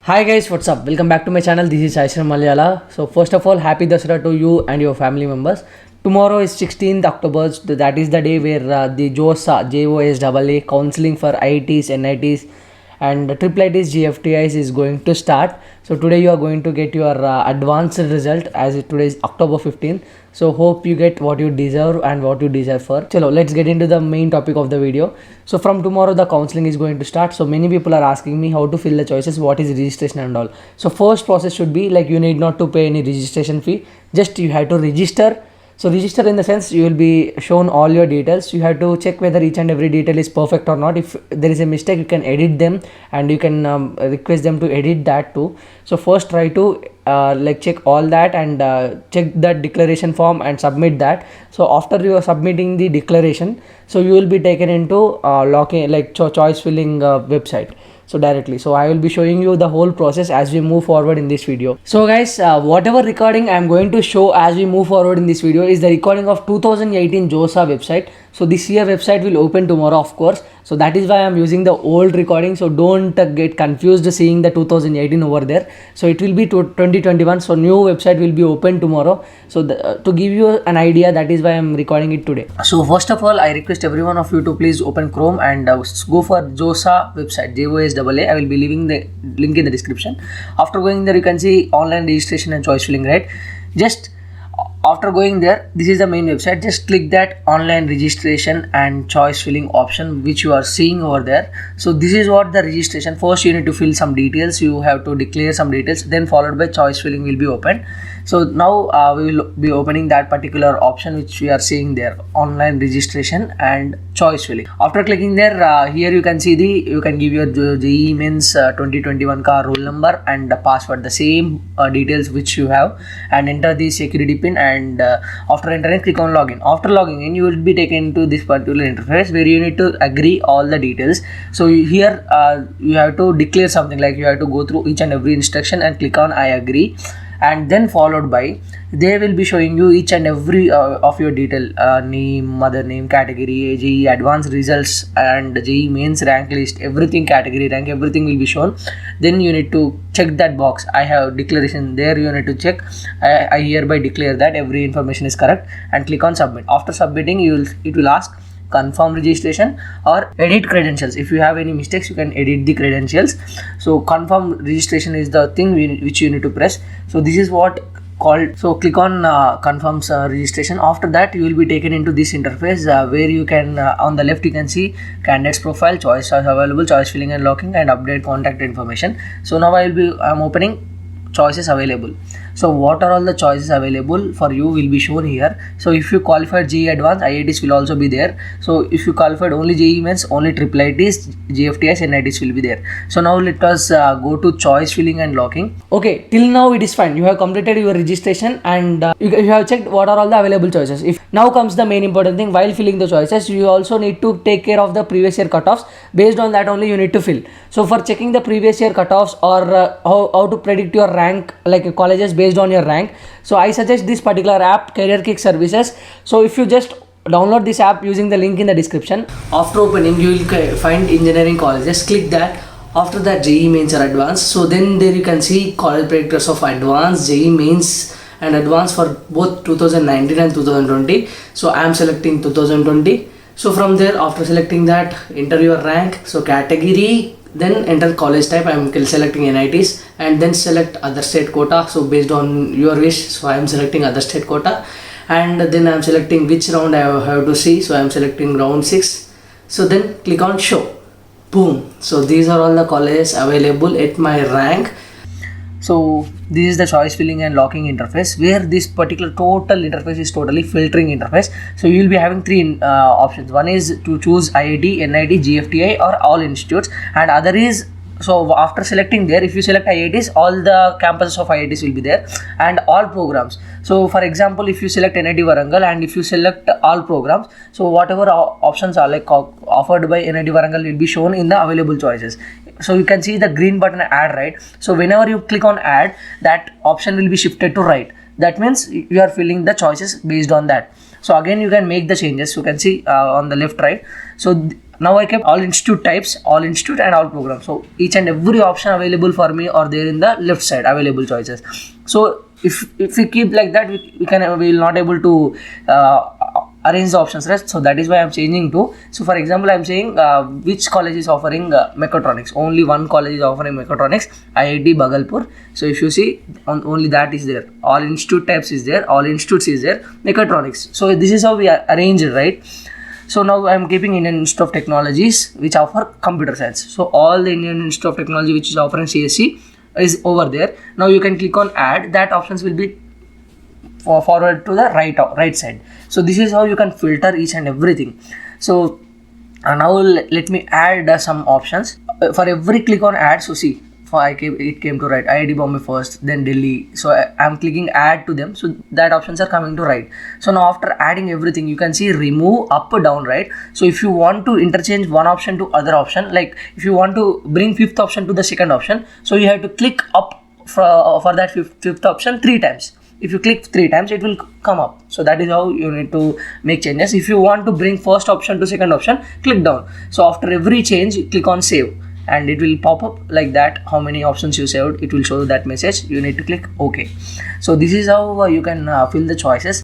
Hi guys, what's up? Welcome back to my channel. This is Aishar Malayala. So first of all, happy Dasara to you and your family members. Tomorrow is 16th October. That is the day where the JOSA, JOSAA counseling for IITs, NITs and triple ITs, GFTIs is going to start. So today you are going to get your advanced result as today is October 15th. So hope you get what you deserve and what you deserve for. Chalo, let's get into the main topic of the video. So from tomorrow the counseling is going to start. So many people are asking me how to fill the choices, what is registration and all. So first process should be like you need not to pay any registration fee. Just you have to register. So register in the sense you will be shown all your details. You have to check whether each and every detail is perfect or not. If there is a mistake, you can edit them and you can request them to edit that too. So first try to like check all that and check that declaration form and submit that. So after you are submitting the declaration, so you will be taken into locking like choice filling website. So directly, so I will be showing you the whole process as we move forward in this video. So guys, whatever recording I am going to show as we move forward in this video is the recording of 2018 JOSA website. So this year website will open tomorrow, of course. So that is why I am using the old recording. So don't get confused seeing the 2018 over there. So it will be 2021. So new website will be open tomorrow. So to give you an idea, that is why I am recording it today. So first of all, I request every one of you to please open Chrome and go for JOSA website, JOSAA. I will be leaving the link in the description. After going there, you can see online registration and choice filling, right? Just after going there, this is the main website. Just click that online registration and choice filling option which you are seeing over there. So this is what the registration. First you need to fill some details. You have to declare some details, then followed by choice filling will be opened. So now we will be opening that particular option which we are seeing there, online registration and choice filling. After clicking there, here you can see you can give your JEE Mains 2021 ka roll number and the password, the same details which you have, and enter the security pin. And after entering, click on login. After logging in, you will be taken to this particular interface where you need to agree all the details. So here you have to declare something, like you have to go through each and every instruction and click on I agree, and then followed by they will be showing you each and every of your detail, name, mother name, category, JEE advanced results and JEE Mains rank list, everything, category, rank, everything will be shown. Then you need to check that box, I have declaration. There you need to check I hereby declare that every information is correct, and click on submit. After submitting, it will ask confirm registration or edit credentials. If you have any mistakes, you can edit the credentials. So confirm registration is the thing which you need to press. So this is what called. So click on confirm registration. After that, you will be taken into this interface where you can on the left you can see candidate's profile, choice available, choice filling and locking, and update contact information. So now I'm opening choices available. So what are all the choices available for you will be shown here. So if you qualified JEE Advanced, IITs will also be there. So if you qualified only JEE Mains, only triple ITs, GFTIs, NITs will be there. So now let us go to choice filling and locking. Okay, till now it is fine. You have completed your registration and you have checked what are all the available choices. If now comes the main important thing, while filling the choices, you also need to take care of the previous year cutoffs. Based on that only you need to fill. So for checking the previous year cutoffs or how to predict your rank, like colleges based on your rank, so I suggest this particular app, Career Kick Services. So if you just download this app using the link in the description, after opening you will find engineering colleges. Click that. After that, JEE Mains or advanced. So then there you can see college predictors of advanced, JEE Mains and advanced for both 2019 and 2020. So I am selecting 2020. So from there, after selecting that, enter your rank, so category, then enter college type. I am selecting NITs, and then select other state quota. So based on your wish, so I am selecting other state quota, and then I am selecting which round I have to see. So I am selecting round 6. So then click on show. Boom. So these are all the colleges available at my rank. So this is the choice filling and locking interface, where this particular total interface is totally filtering interface. So you will be having three options. One is to choose IIT, NIT, GFTI or all institutes, and other is, so after selecting there, if you select IITs, all the campuses of IITs will be there and all programs. So for example, if you select NIT Warangal and if you select all programs, so whatever options are like offered by NIT Warangal will be shown in the available choices. So you can see the green button add, right? So whenever you click on add, that option will be shifted to right. That means you are filling the choices based on that. So again you can make the changes. You can see on the left, right. So Now I kept all institute types, all institute and all programs. So each and every option available for me are there in the left side, available choices. So if we keep like that, we will not able to arrange the options, right? So that is why I'm changing to. So for example, I'm saying which college is offering mechatronics. Only one college is offering mechatronics, IIT Bhagalpur. So if you see, only that is there. All institute types is there, all institutes is there, mechatronics. So this is how we arrange it, right? So now I'm keeping Indian Institute of Technologies, which offer computer science. So all the Indian Institute of Technology which is offering CSC is over there. Now you can click on add. That options will be forward to the right side. So this is how you can filter each and everything. So now let me add some options. For every click on add, so see, it came to right, IIT Bombay first, then Delhi. So I'm clicking add to them, so that options are coming to right. So now after adding everything, you can see remove, up, down, right? So if you want to interchange one option to other option, like if you want to bring fifth option to the second option, so you have to click up for that fifth option 3 times. If you click 3 times, it will come up. So that is how you need to make changes. If you want to bring first option to second option, click down. So after every change, click on save, and it will pop up like that, how many options you saved. It will show that message. You need to click OK. So this is how you can fill the choices.